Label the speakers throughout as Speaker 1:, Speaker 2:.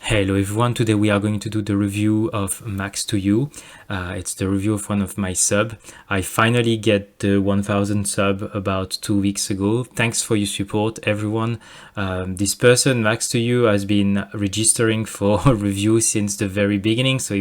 Speaker 1: Hello everyone, today we are going to do the review of Max2U. It's the review of one of my sub. I finally get the 1000 sub about 2 weeks ago. Thanks for your support everyone. This person, Max2U, has been registering for review since the very beginning. So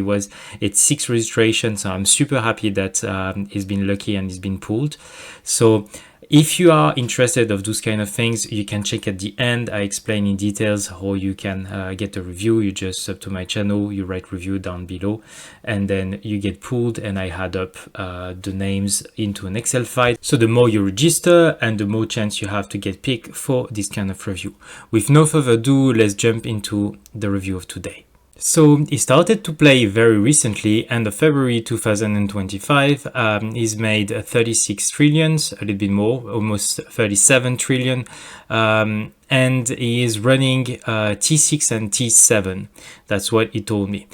Speaker 1: it's 6 registrations. So I'm super happy that he's been lucky and he's been pulled. So if you are interested of those kind of things, you can check at the end. I explain in details how you can get a review. You just sub to my channel, you write review down below, and then you get pulled, and I add up the names into an Excel file. So the more you register and the more chance you have to get picked for this kind of review. With no further ado, let's jump into the review of today. So he started to play very recently, end of February 2025. He's made 36 trillions, a little bit more, almost 37 trillion. And he is running T6 and T7. That's what he told me.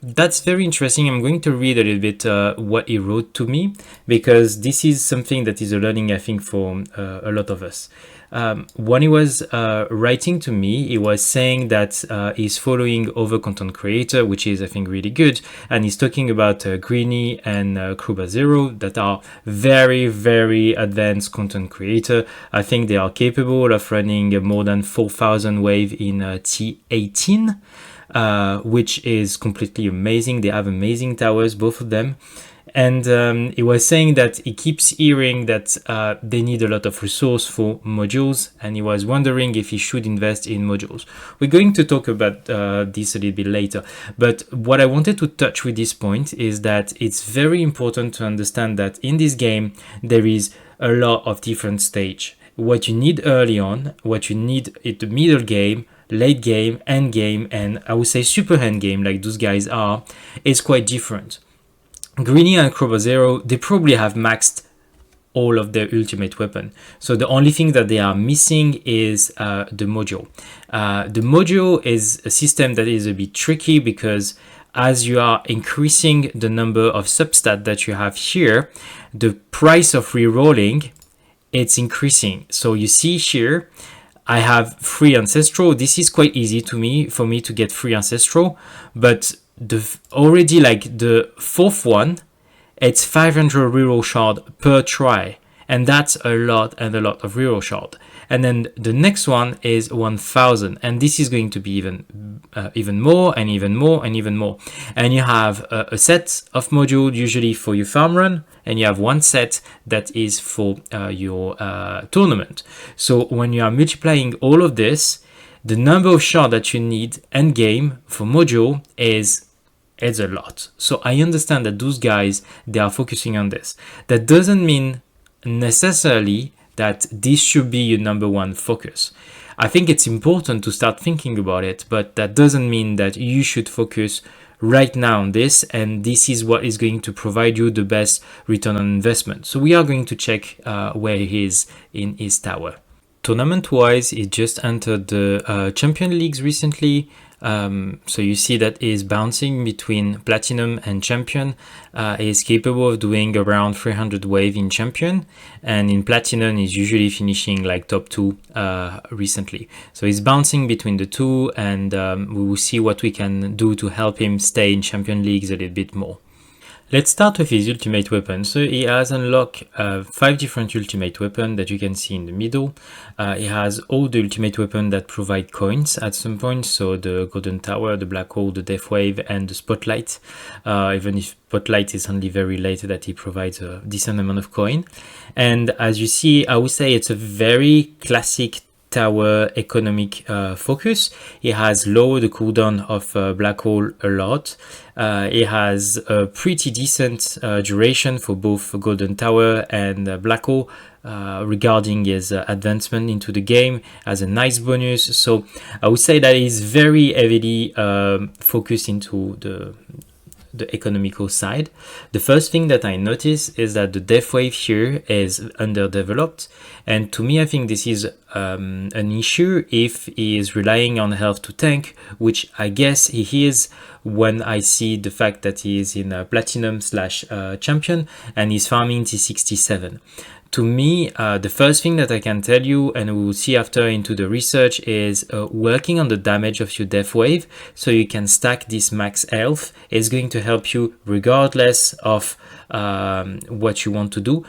Speaker 1: That's very interesting. I'm going to read a little bit what he wrote to me, because this is something that is a learning, I think, for a lot of us. When he was writing to me, he was saying that he's following other content creator, which is, I think, really good. And he's talking about Greeny and Krubazero that are very, very advanced content creator. I think they are capable of running more than 4,000 wave in T18. Which is completely amazing. They have amazing towers, both of them. And he was saying that he keeps hearing that they need a lot of resource for modules, and he was wondering if he should invest in modules. We're going to talk about this a little bit later, but what I wanted to touch with this point is that it's very important to understand that in this game there is a lot of different stage. What you need early on, what you need in the middle game, late game, end game, and I would say super end game, like those guys are, is quite different. Greeny and Krubazero, they probably have maxed all of their ultimate weapon. So the only thing that they are missing is the module. The module is a system that is a bit tricky, because as you are increasing the number of substat that you have here, the price of rerolling, it's increasing. So you see here, I have free ancestral. This is quite easy for me to get free ancestral, but already like the fourth one, it's 500 reroll shard per try, and that's a lot and a lot of reroll shard. And then the next one is 1000, and this is going to be even more and even more and even more. And you have a set of module usually for your farm run, and you have one set that is for your tournament. So when you are multiplying all of this, the number of shard that you need end game for module is a lot. So I understand that those guys, they are focusing on this. That doesn't mean necessarily that this should be your number one focus. I think it's important to start thinking about it, but that doesn't mean that you should focus right now on this, and this is what is going to provide you the best return on investment. So we are going to check where he is in his tower. Tournament wise, he just entered the Champion Leagues recently. So you see that he's bouncing between Platinum and Champion. He is capable of doing around 300 wave in Champion, and in Platinum he's usually finishing like top 2 recently. So he's bouncing between the two, and we will see what we can do to help him stay in Champion Leagues a little bit more. Let's start with his ultimate weapon. So he has unlocked 5 different ultimate weapons that you can see in the middle. He has all the ultimate weapons that provide coins at some point. So the Golden Tower, the Black Hole, the Death Wave, and the Spotlight. Even if Spotlight is only very late, that he provides a decent amount of coin. And as you see, I would say it's a very classic tower economic focus. It has lowered the cooldown of Black Hole a lot. It has a pretty decent duration for both Golden Tower and Black Hole regarding his advancement into the game as a nice bonus. So I would say that he's very heavily focused into the economical side. The first thing that I notice is that the Death Wave here is underdeveloped, and to me I think this is an issue if he is relying on health to tank, which I guess he is when I see the fact that he is in Platinum / Champion and he's farming T67. To me, the first thing that I can tell you, and we will see after into the research, is working on the damage of your death wave so you can stack this max health is going to help you regardless of what you want to do.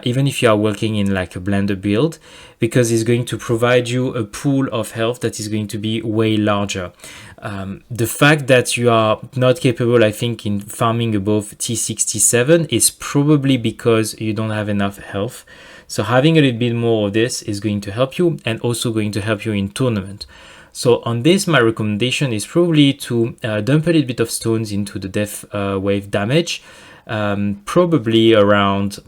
Speaker 1: Even if you are working in like a blender build, because it's going to provide you a pool of health that is going to be way larger. The fact that you are not capable, I think, in farming above T67 is probably because you don't have enough health. So having a little bit more of this is going to help you, and also going to help you in tournament. So on this, my recommendation is probably to dump a little bit of stones into the death wave damage. Probably around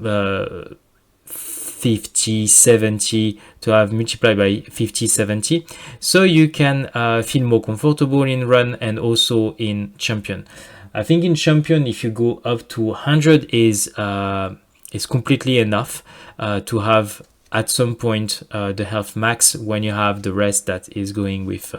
Speaker 1: 50, 70 to have multiplied by 50, 70. So you can feel more comfortable in run and also in champion. I think in champion, if you go up to 100 is completely enough to have at some point the health max when you have the rest that is going with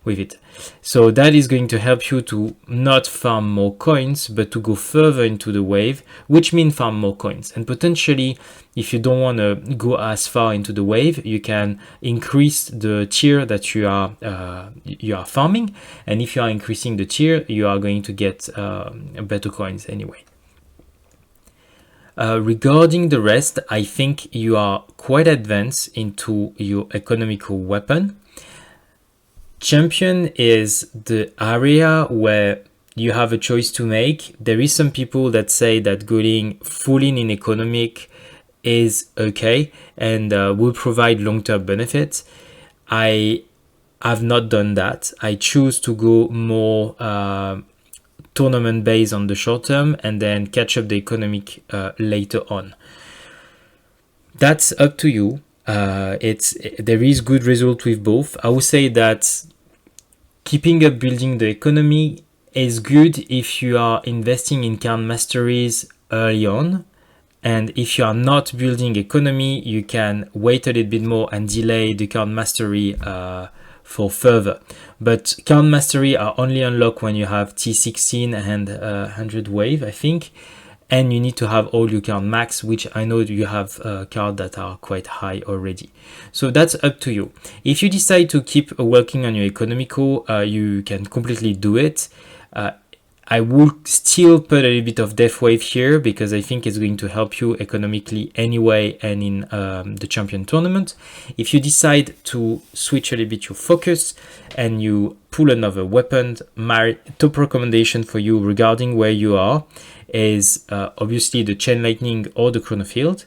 Speaker 1: it. So that is going to help you to not farm more coins, but to go further into the wave, which means farm more coins. And potentially, if you don't want to go as far into the wave, you can increase the tier that you are farming. And if you are increasing the tier, you are going to get better coins anyway. Regarding the rest, I think you are quite advanced into your economical weapon. Champion is the area where you have a choice to make. There is some people that say that going full in economic is okay and will provide long-term benefits. I have not done that. I choose to go more tournament based on the short term and then catch up the economic later on. That's up to you. There is good result with both. I would say that keeping up building the economy is good if you are investing in card masteries early on, and if you are not building economy, you can wait a little bit more and delay the card mastery for further. But card mastery are only unlocked when you have T16 and 100 wave, I think. And you need to have all your card max, which I know you have cards that are quite high already. So that's up to you. If you decide to keep working on your economical, you can completely do it. I will still put a little bit of death wave here because I think it's going to help you economically anyway and in the champion tournament. If you decide to switch a little bit your focus and you pull another weapon, my top recommendation for you regarding where you are is obviously the Chain Lightning or the Chronofield.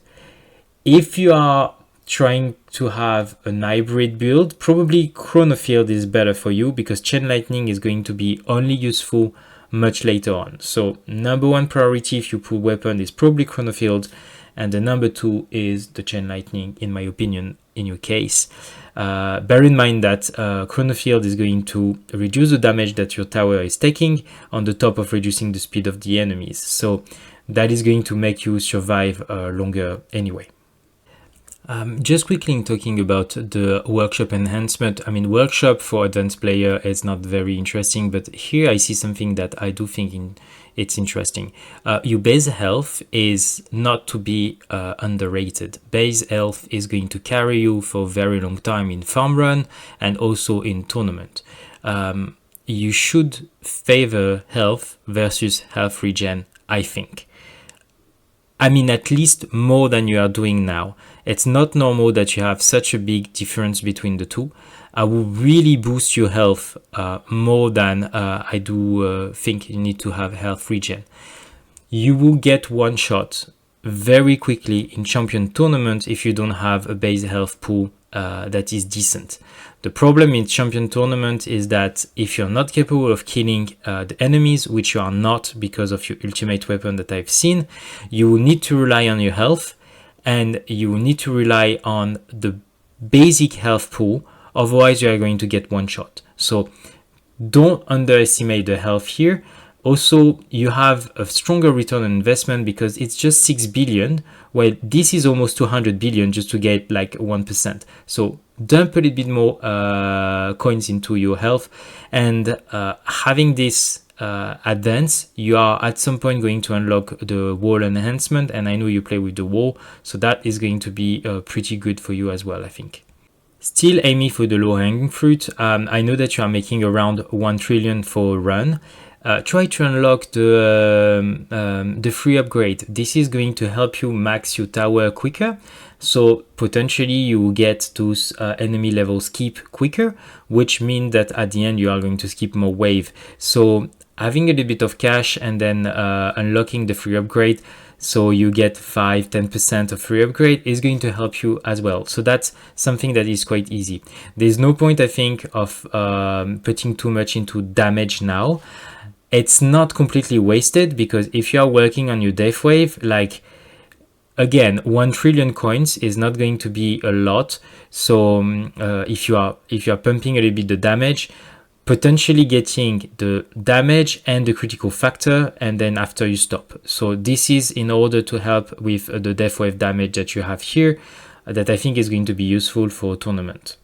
Speaker 1: If you are trying to have an hybrid build, probably Chronofield is better for you because Chain Lightning is going to be only useful much later on. So number one priority if you pull weapon is probably Chronofield, and the number two is the Chain Lightning, in my opinion, in your case. Bear in mind that Chronofield is going to reduce the damage that your tower is taking on the top of reducing the speed of the enemies. So that is going to make you survive longer anyway. Just quickly talking about the workshop enhancement. I mean, workshop for advanced player is not very interesting, but here I see something that I do think it's interesting. Your base health is not to be underrated. Base health is going to carry you for a very long time in farm run and also in tournament. You should favor health versus health regen, I think. I mean, at least more than you are doing now. It's not normal that you have such a big difference between the two. I will really boost your health more than I do think you need to have health regen. You will get one shot very quickly in champion tournament if you don't have a base health pool that is decent. The problem in champion tournament is that if you're not capable of killing the enemies, which you are not because of your ultimate weapon that I've seen, you will need to rely on your health, and you will need to rely on the basic health pool, otherwise you are going to get one shot. So don't underestimate the health here, Also, you have a stronger return on investment because it's just 6 billion, while this is almost 200 billion just to get like 1%. So dump a little bit more coins into your health, and having this advance, you are at some point going to unlock the wall enhancement, and I know you play with the wall, so that is going to be pretty good for you as well, I think. Still aiming for the low-hanging fruit. I know that you are making around 1 trillion for a run. Try to unlock the free upgrade. This is going to help you max your tower quicker. So potentially you will get those enemy level skip quicker, which means that at the end you are going to skip more wave. So having a little bit of cash and then unlocking the free upgrade, so you get 5-10% of free upgrade, is going to help you as well. So that's something that is quite easy. There's no point, I think, of putting too much into damage now. It's not completely wasted, because if you are working on your death wave, like, again, 1 trillion coins is not going to be a lot. So if you are pumping a little bit the damage, potentially getting the damage and the critical factor, and then after you stop. So this is in order to help with the death wave damage that you have here, that I think is going to be useful for a tournament.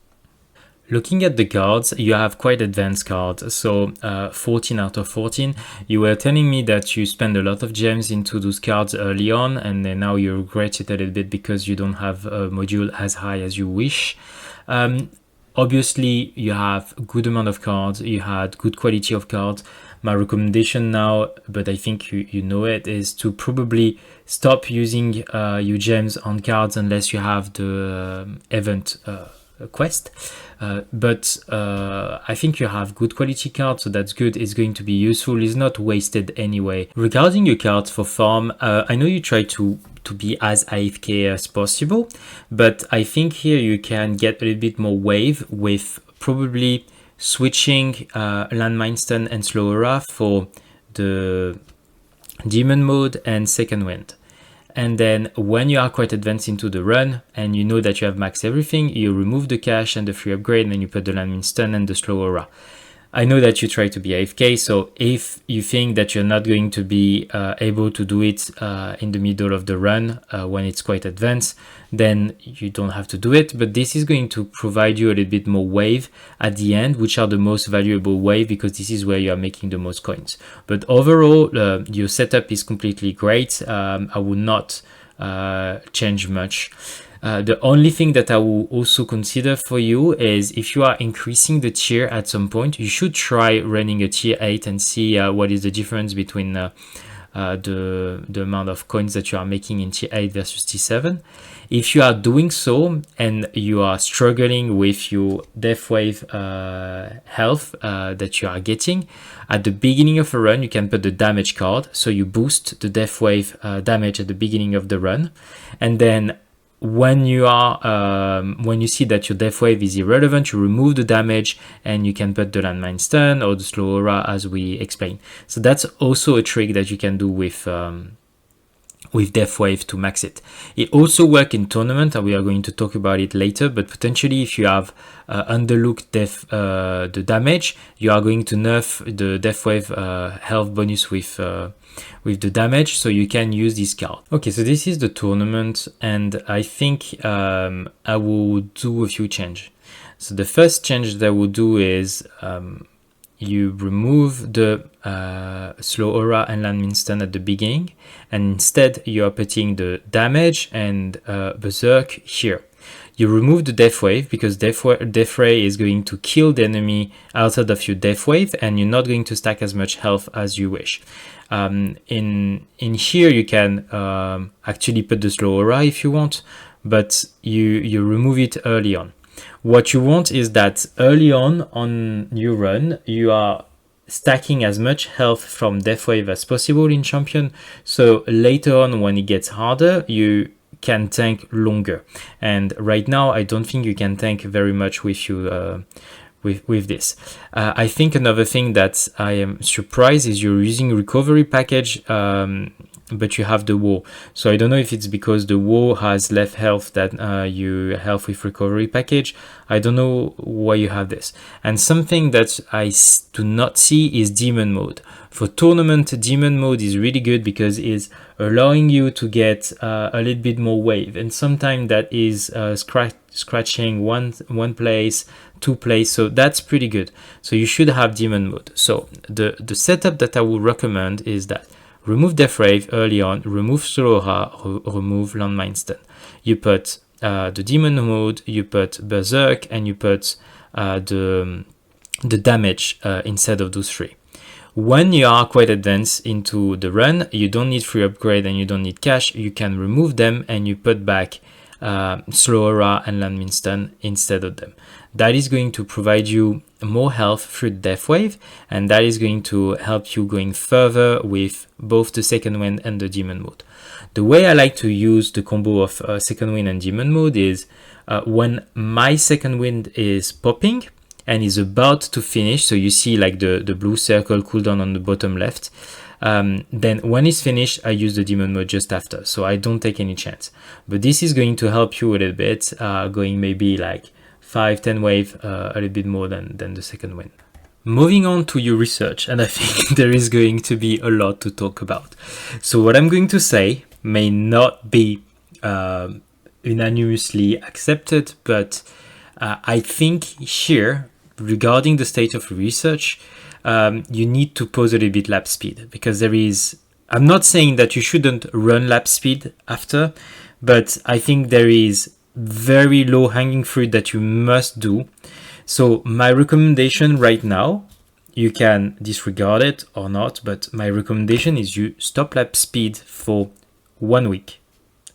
Speaker 1: Looking at the cards, you have quite advanced cards, so 14 out of 14. You were telling me that you spend a lot of gems into those cards early on, and then now you regret it a little bit because you don't have a module as high as you wish. Obviously, you have a good amount of cards, you had good quality of cards. My recommendation now, but I think you know it, is to probably stop using your gems on cards unless you have the event quest. But I think you have good quality cards, so that's good. It's going to be useful. It's not wasted anyway. Regarding your cards for farm, I know you try to be as AFK as possible, but I think here you can get a little bit more wave with probably switching Landmine Stun and Slow Aura for the Demon Mode and Second Wind. And then when you are quite advanced into the run and you know that you have maxed everything, you remove the cash and the free upgrade, and then you put the Landmine Stun and the Slow Aura. I know that you try to be AFK, so if you think that you're not going to be able to do it in the middle of the run when it's quite advanced, then you don't have to do it. But this is going to provide you a little bit more wave at the end, which are the most valuable wave, because this is where you are making the most coins. But overall, your setup is completely great. I would not change much. The only thing that I will also consider for you is, if you are increasing the tier at some point, you should try running a tier 8 and see what is the difference between the amount of coins that you are making in tier 8 versus tier 7. If you are doing so and you are struggling with your death wave health that you are getting, at the beginning of a run, you can put the damage card, so you boost the death wave damage at the beginning of the run, and then when you see that your death wave is irrelevant, you remove the damage and you can put the Landmine Stun or the Slow Aura, as we explained. So that's also a trick that you can do with death wave to max it. It also works in tournament, and we are going to talk about it later, but potentially if you have underlooked the damage, you are going to nerf the death wave health bonus with the damage, so you can use this card. Okay, so this is the tournament, and I think I will do a few changes. So the first change that I will do is you remove the Slow Aura and Landmine Stun at the beginning, and instead you are putting the damage and Berserk here. You remove the Death Wave, because Death Ray is going to kill the enemy outside of your Death Wave, and you're not going to stack as much health as you wish. In here you can actually put the Slow Aura if you want, but you remove it early on. What you want is that early on your run, you are stacking as much health from Death Wave as possible in Champion, so later on when it gets harder, you can tank longer. And right now I don't think you can tank very much with you with this. I think another thing that I am surprised is you're using recovery package but you have the war. So I don't know if it's because the war has less health than your health with recovery package. I don't know why you have this. And something that I do not see is demon mode. For tournament, demon mode is really good because it's allowing you to get a little bit more wave, and sometimes that is scratching one place, two place, so that's pretty good. So you should have demon mode. So the setup that I would recommend is that remove Death Wave early on, remove Slow Aura, remove Landmine Stun. You put the demon mode, you put Berserk, and you put the damage instead of those three. When you are quite advanced into the run, you don't need free upgrade and you don't need cash. You can remove them and you put back Slow Aura and Landmine Stun instead of them. That is going to provide you more health through Death Wave, and that is going to help you going further with both the second wind and the demon mode. The way I like to use the combo of second wind and demon mode is when my second wind is popping and is about to finish, so you see like the blue circle cooldown on the bottom left, then when it's finished, I use the demon mode just after, so I don't take any chance. But this is going to help you a little bit, going maybe like 5-10 wave, a little bit more than the second wind. Moving on to your research, and I think there is going to be a lot to talk about. So what I'm going to say may not be unanimously accepted, but I think here, regarding the state of research, you need to pause a little bit lap speed, because there is, I'm not saying that you shouldn't run lap speed after, but I think there is very low hanging fruit that you must do. So my recommendation right now, you can disregard it or not, but my recommendation is you stop lap speed for 1 week,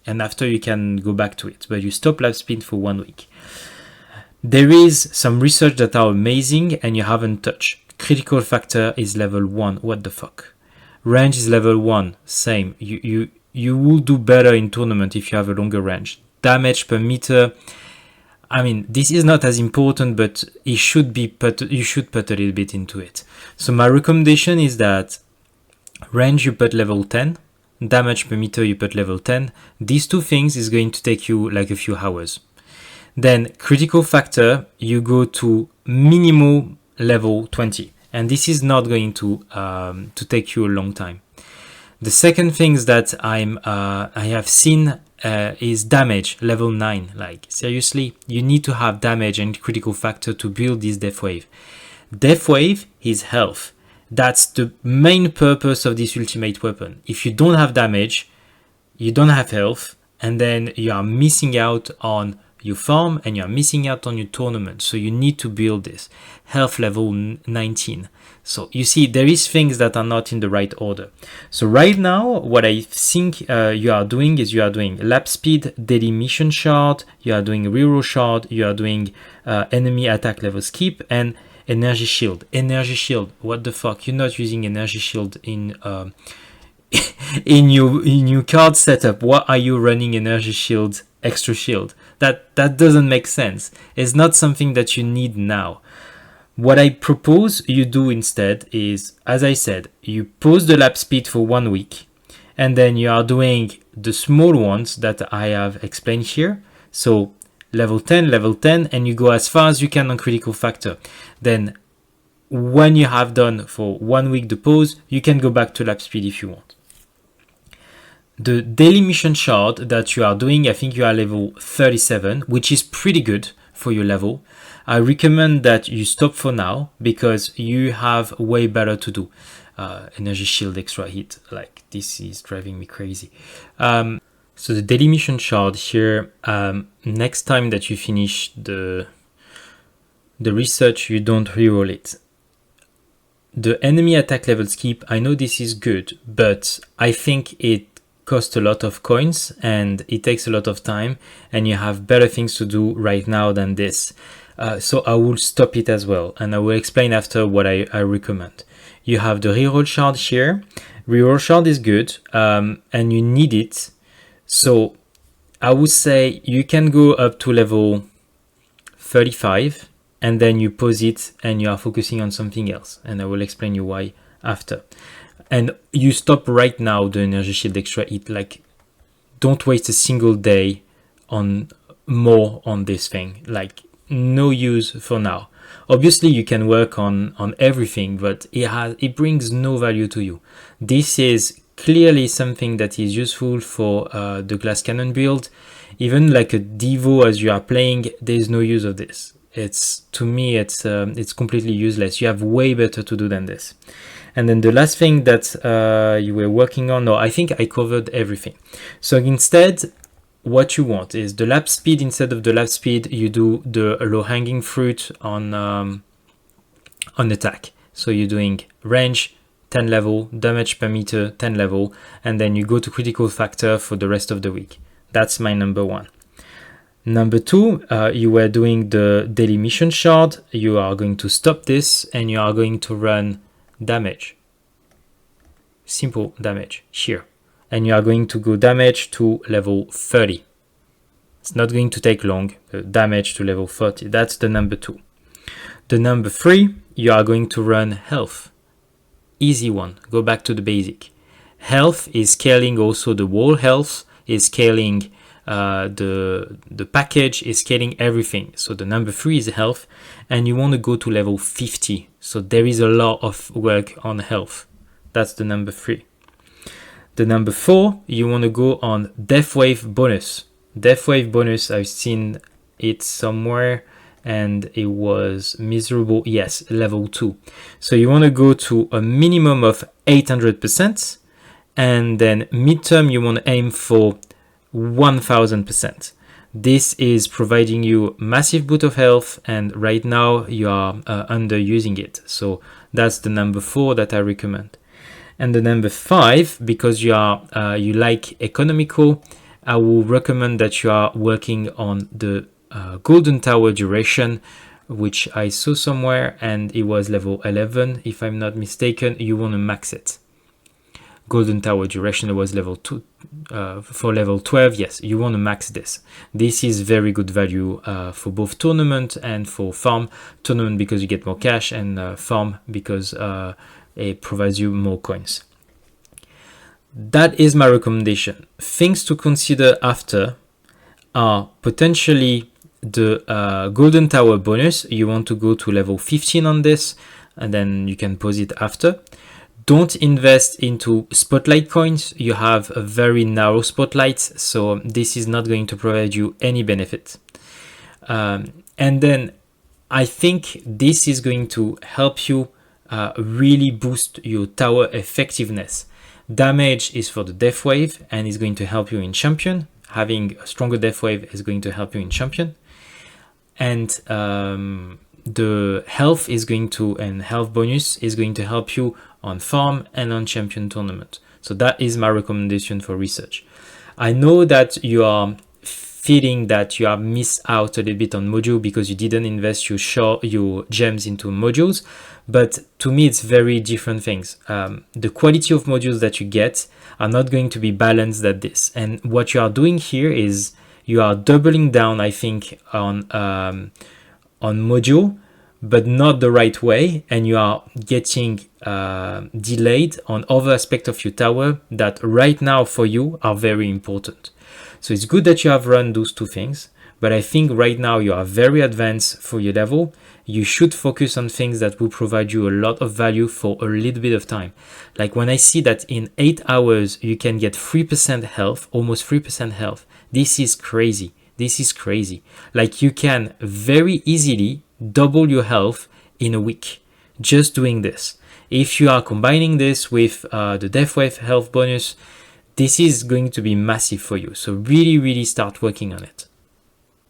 Speaker 1: and after you can go back to it, but you stop lap speed for 1 week. There is some research that are amazing and you haven't touched. Critical factor is level 1. What the fuck? Range is level 1. Same. You will do better in tournament if you have a longer range. Damage per meter, I mean, this is not as important, but it should be you should put a little bit into it. So my recommendation is that range you put level 10, damage per meter you put level 10. These two things is going to take you like a few hours. Then critical factor, you go to minimum level 20, and this is not going to take you a long time. The second things that I have seen is damage level 9. Like seriously, you need to have damage and critical factor to build this Death Wave. Death Wave is health. That's the main purpose of this ultimate weapon. If you don't have damage, you don't have health, and then you are missing out on your farm and you are missing out on your tournament. So you need to build this health level 19. So you see, there is things that are not in the right order. So right now, what I think you are doing is you are doing lap speed, daily mission shard, you are doing reroll shard, you are doing enemy attack level skip, and energy shield. Energy shield, what the fuck? You're not using energy shield in in your card setup. Why are you running energy shield, extra shield? That doesn't make sense. It's not something that you need now. What I propose you do instead is, as I said, you pause the lap speed for 1 week, and then you are doing the small ones that I have explained here. So level 10, and you go as far as you can on critical factor. Then when you have done for 1 week the pause, you can go back to lap speed if you want. The daily mission shard that you are doing, I think you are level 37, which is pretty good for your level. I recommend that you stop for now because you have way better to do. Energy shield, extra hit, like this is driving me crazy. So the daily mission shard here, next time that you finish the research, you don't reroll it. The enemy attack level skip, I know this is good, but I think it costs a lot of coins and it takes a lot of time, and you have better things to do right now than this. So I will stop it as well, and I will explain after what I recommend. You have the reroll shard here. Reroll shard is good, and you need it. So I would say you can go up to level 35, and then you pause it and you are focusing on something else. And I will explain you why after. And you stop right now the Energy Shield Extra Hit. Like, don't waste a single day on more on this thing. Like, no use for now. Obviously, you can work on everything, but it brings no value to you. This is clearly something that is useful for the Glass Cannon build. Even like a Devo as you are playing, there's no use of this. To me, it's completely useless. You have way better to do than this. And then the last thing that you were working on, no, I think I covered everything. So instead, what you want is the lap speed. Instead of the lap speed, you do the low-hanging fruit on attack. So you're doing range, 10 level, damage per meter, 10 level, and then you go to critical factor for the rest of the week. That's my number one. Number two, you were doing the daily mission shard. You are going to stop this and you are going to run damage. Simple damage here. And you are going to go damage to level 30. It's not going to take long. Damage to level 30. That's the number two. The number three, you are going to run health. Easy one. Go back to the basic. Health is scaling also the wall health, is scaling the package, is scaling everything. So the number three is health, and you want to go to level 50. So there is a lot of work on health. That's the number three. The number four, you want to go on Death Wave bonus. Death Wave bonus, I've seen it somewhere and it was miserable. Yes, level 2. So you want to go to a minimum of 800%, and then midterm you want to aim for 1000%. This is providing you massive boost of health, and right now you are underusing it. So that's the number 4 that I recommend. And the number 5, because you like economical, I will recommend that you are working on the Golden Tower duration, which I saw somewhere, and it was level 11 if I'm not mistaken. You want to max it. Golden Tower duration was level 2. For level 12, yes, you want to max this. This is very good value for both tournament and for farm. Tournament because you get more cash, and farm because it provides you more coins. That is my recommendation. Things to consider after are potentially the Golden Tower bonus. You want to go to level 15 on this, and then you can pause it after. Don't invest into spotlight coins. You have a very narrow spotlight, so this is not going to provide you any benefit. And then I think this is going to help you really boost your tower effectiveness. Damage is for the Death Wave and is going to help you in Champion. Having a stronger Death Wave is going to help you in Champion. And the health is going to, and health bonus is going to help you on farm and on Champion tournament. So that is my recommendation for research. I know that you are feeling that you have missed out a little bit on module because you didn't invest your gems into modules, but to me it's very different things. The quality of modules that you get are not going to be balanced at this, and what you are doing here is you are doubling down, I think, on module, but not the right way, and you are getting delayed on other aspects of your tower that right now for you are very important. So it's good that you have run those two things, but I think right now you are very advanced for your level. You should focus on things that will provide you a lot of value for a little bit of time. Like when I see that in 8 hours you can get 3% health, almost 3% health, this is crazy. This is crazy. Like you can very easily double your health in a week just doing this. If you are combining this with the Death Wave health bonus, this is going to be massive for you. So really start working on it.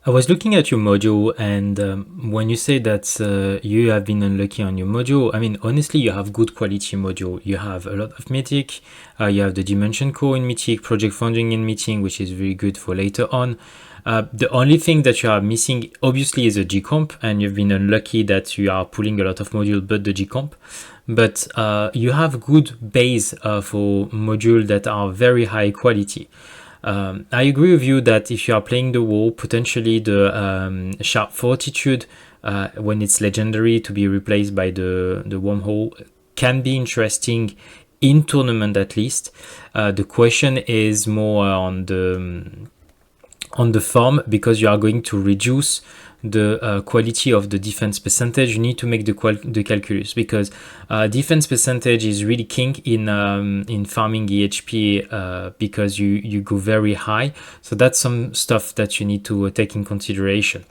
Speaker 1: I was looking at your module, and when you say that you have been unlucky on your module, I mean, honestly, you have good quality module. You have a lot of Mythic, you have the Dimension Core in Mythic, Project Founding in Mythic, which is very good for later on. The only thing that you are missing, obviously, is a G-Comp, and you've been unlucky that you are pulling a lot of module but the G-Comp. But you have good base for modules that are very high quality. I agree with you that if you are playing the wall, potentially the Sharp Fortitude, when it's legendary to be replaced by the Wormhole, can be interesting in tournament at least. The question is more on the farm, because you are going to reduce the quality of the defense percentage. You need to make the calculus, because defense percentage is really king in farming EHP, because you go very high. So that's some stuff that you need to take in consideration.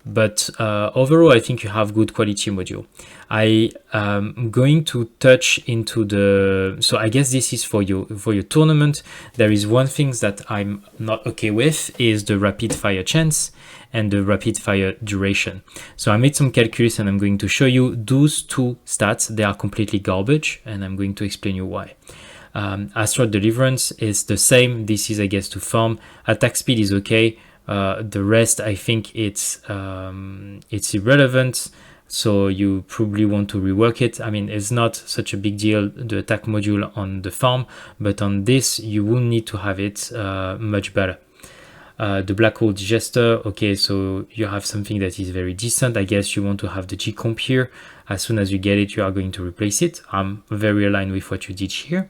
Speaker 1: But overall, I think you have good quality module. I am going to touch into so I guess this is for your tournament. There is one thing that I'm not okay with, is the rapid fire chance and the rapid fire duration. So I made some calculus and I'm going to show you those two stats. They are completely garbage, and I'm going to explain you why. Astral Deliverance is the same. This is, I guess, to farm. Attack speed is okay. The rest, I think it's irrelevant, so you probably want to rework it. I mean, it's not such a big deal, the attack module on the farm, but on this you will need to have it much better. The Black Hole Digester, okay, so you have something that is very decent. I guess you want to have the G-Comp here. As soon as you get it, you are going to replace it. I'm very aligned with what you did here.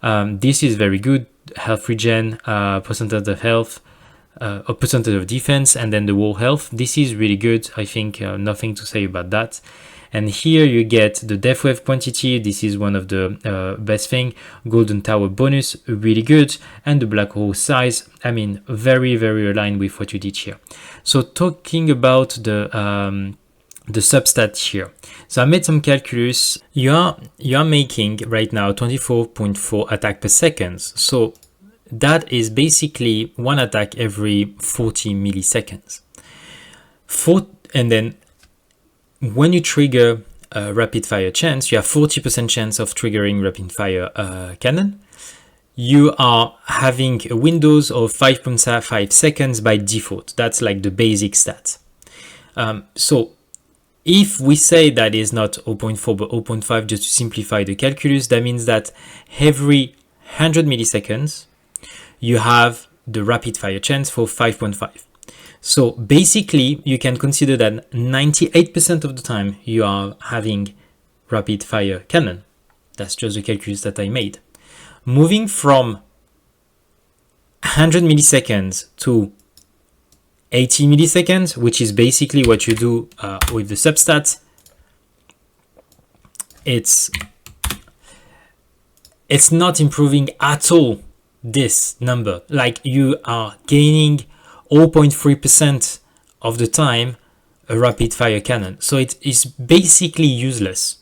Speaker 1: This is very good. Health regen, percentage of health, a percentage of defense, and then the wall health. This is really good. I think nothing to say about that. And here you get the death wave quantity. This is one of the best thing. Golden Tower bonus, really good. And the black hole size, I mean, very aligned with what you did here. So talking about the substat here. So I made some calculus. You are making right now 24.4 attack per second. So that is basically one attack every 40 milliseconds. And then when you trigger a rapid fire chance, you have 40% chance of triggering rapid fire cannon. You are having a windows of 5.5 seconds by default. That's like the basic stat. So if we say that is not 0.4 but 0.5, just to simplify the calculus, that means that every 100 milliseconds, you have the rapid fire chance for 5.5. So basically, you can consider that 98% of the time you are having rapid fire cannon. That's just the calculus that I made. Moving from 100 milliseconds to 80 milliseconds, which is basically what you do with the substat, it's not improving at all this number. Like, you are gaining 0.3% of the time a rapid fire cannon. So it is basically useless.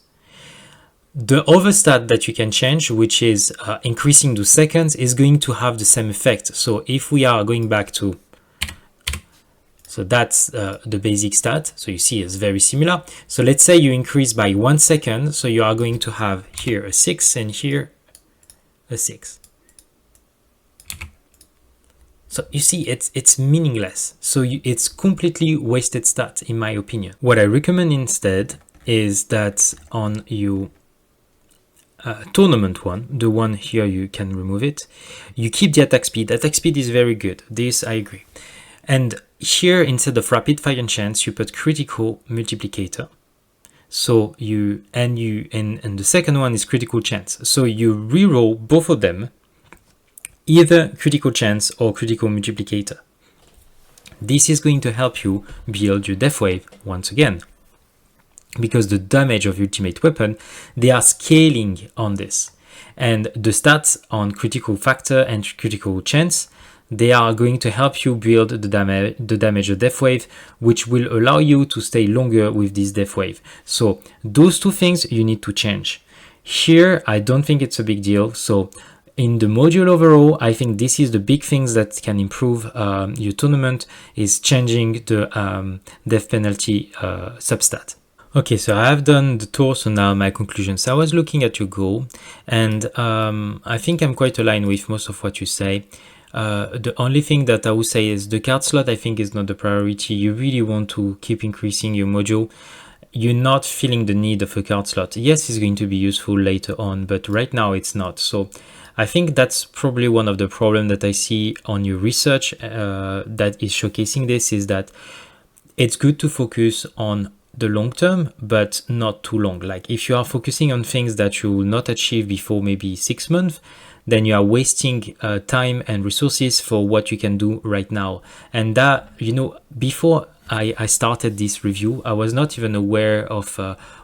Speaker 1: The other stat that you can change, which is increasing the seconds, is going to have the same effect. So if we are going back to, so that's the basic stat. So you see it's very similar. So let's say you increase by 1 second. So you are going to have here a 6 and here a 6. So you see, it's meaningless. So it's completely wasted stat, in my opinion. What I recommend instead is that on your tournament one, the one here, you can remove it. You keep the attack speed. Attack speed is very good. This I agree. And here, instead of rapid fire chance, you put critical multiplicator. So and the second one is critical chance. So you reroll both of them, either critical chance or critical multiplicator. This is going to help you build your death wave once again, because the damage of ultimate weapon, they are scaling on this, and the stats on critical factor and critical chance, they are going to help you build the damage of death wave, which will allow you to stay longer with this death wave. So those two things you need to change. Here, I don't think it's a big deal. So in the module overall, I think this is the big things that can improve your tournament, is changing the death penalty substat. Okay, so I have done the tour, so now my conclusions. I was looking at your goal, and I think I'm quite aligned with most of what you say. The only thing that I would say is the card slot, I think, is not the priority. You really want to keep increasing your module. You're not feeling the need of a card slot. Yes, it's going to be useful later on, but right now it's not. So I think that's probably one of the problems that I see on your research that is showcasing this, is that it's good to focus on the long term, but not too long. Like if you are focusing on things that you will not achieve before maybe 6 months, then you are wasting time and resources for what you can do right now. And that, before I started this review, I was not even aware of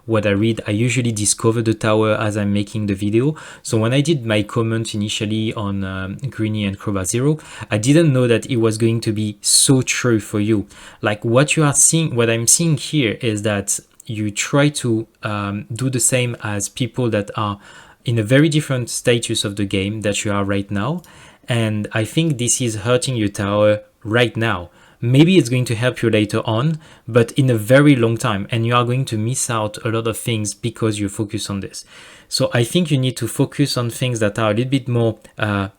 Speaker 1: what I read. I usually discover the tower as I'm making the video. So when I did my comment initially on Greeny and Crowbar Zero, I didn't know that it was going to be so true for you. Like what you are seeing, what I'm seeing here is that you try to do the same as people that are in a very different status of the game that you are right now. And I think this is hurting your tower right now. Maybe it's going to help you later on, but in a very long time, and you are going to miss out a lot of things because you focus on this. So I think you need to focus on things that are a little bit more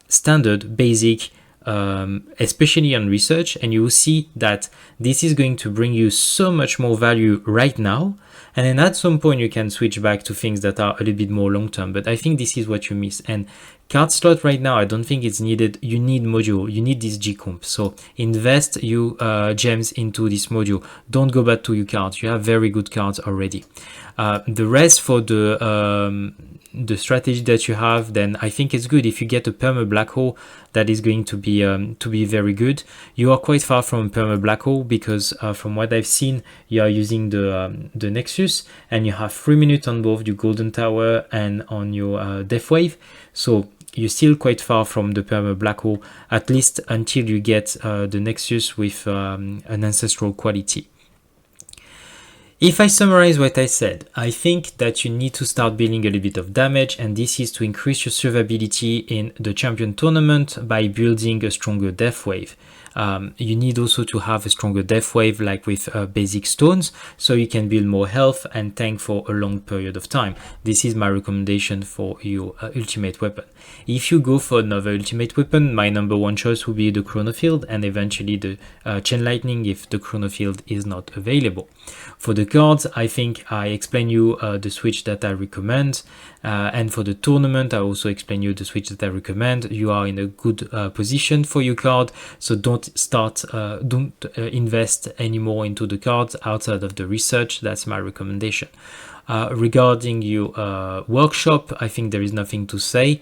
Speaker 1: standard, basic, especially on research, and you will see that this is going to bring you so much more value right now. And then at some point you can switch back to things that are a little bit more long term, but I think this is what you miss. And card slot right now, I don't think it's needed. You need module, you need this G-comp. So invest you gems into this module. Don't go back to your cards. You have very good cards already. The rest for the strategy that you have, then I think it's good. If you get a perma black hole, that is going to be very good. You are quite far from perma black hole because from what I've seen, you are using the Nexus, and you have 3 minutes on both your Golden Tower and on your Death Wave. So you're still quite far from the perma black hole, at least until you get the Nexus with an ancestral quality. If I summarize what I said, I think that you need to start building a little bit of damage, and this is to increase your survivability in the champion tournament by building a stronger Death Wave. You need also to have a stronger Death Wave like with basic stones, so you can build more health and tank for a long period of time. This is my recommendation for your ultimate weapon. If you go for another ultimate weapon, my number one choice will be the Chronofield, and eventually the Chain Lightning if the Chronofield is not available. For the cards, I think I explained you the switch that I recommend, and for the tournament I also explained you the switch that I recommend. You are in a good position for your card, so don't invest anymore into the cards outside of the research. That's my recommendation. Regarding your workshop, I think there is nothing to say.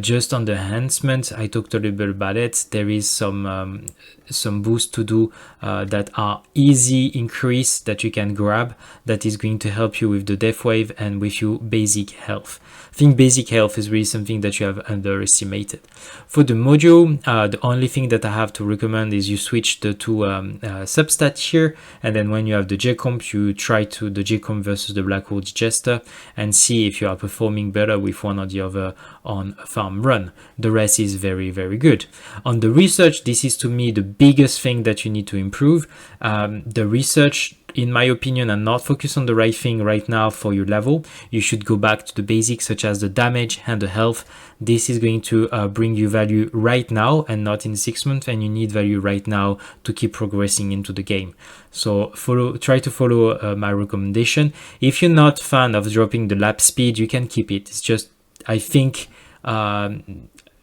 Speaker 1: Just on the enhancement, I talked a little bit about it. There is some boosts to do that are easy increase that you can grab, that is going to help you with the Death Wave and with your basic health. I think basic health is really something that you have underestimated. For the module, the only thing that I have to recommend is you switch the two substats here, and then when you have the J-comp, you try to the J-comp versus the Black Hole Digester and see if you are performing better with one or the other on a farm run. The rest is very, very good. On the research, this is to me the biggest thing that you need to improve. The research, in my opinion, and not focus on the right thing right now for your level. You should go back to the basics such as the damage and the health. This is going to bring you value right now and not in 6 months, and you need value right now to keep progressing into the game. So try to follow my recommendation. If you're not fan of dropping the lap speed, you can keep it. It's just, I think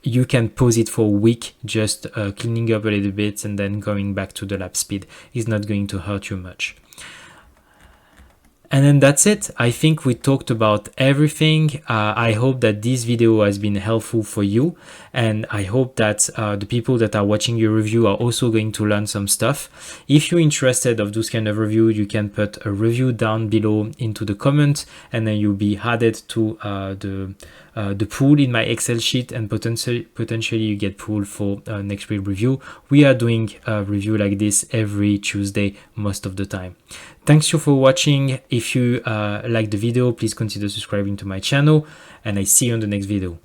Speaker 1: you can pause it for a week, just cleaning up a little bit and then going back to the lap speed is not going to hurt you much. And then that's it. I think we talked about everything. I hope that this video has been helpful for you, and I hope that the people that are watching your review are also going to learn some stuff. If you're interested of those kind of review, you can put a review down below into the comments, and then you'll be added to the pool in my Excel sheet, and potentially you get pulled for next week review. We are doing a review like this every Tuesday most of the time. Thanks you for watching. If you like the video, please consider subscribing to my channel, and I see you on the next video.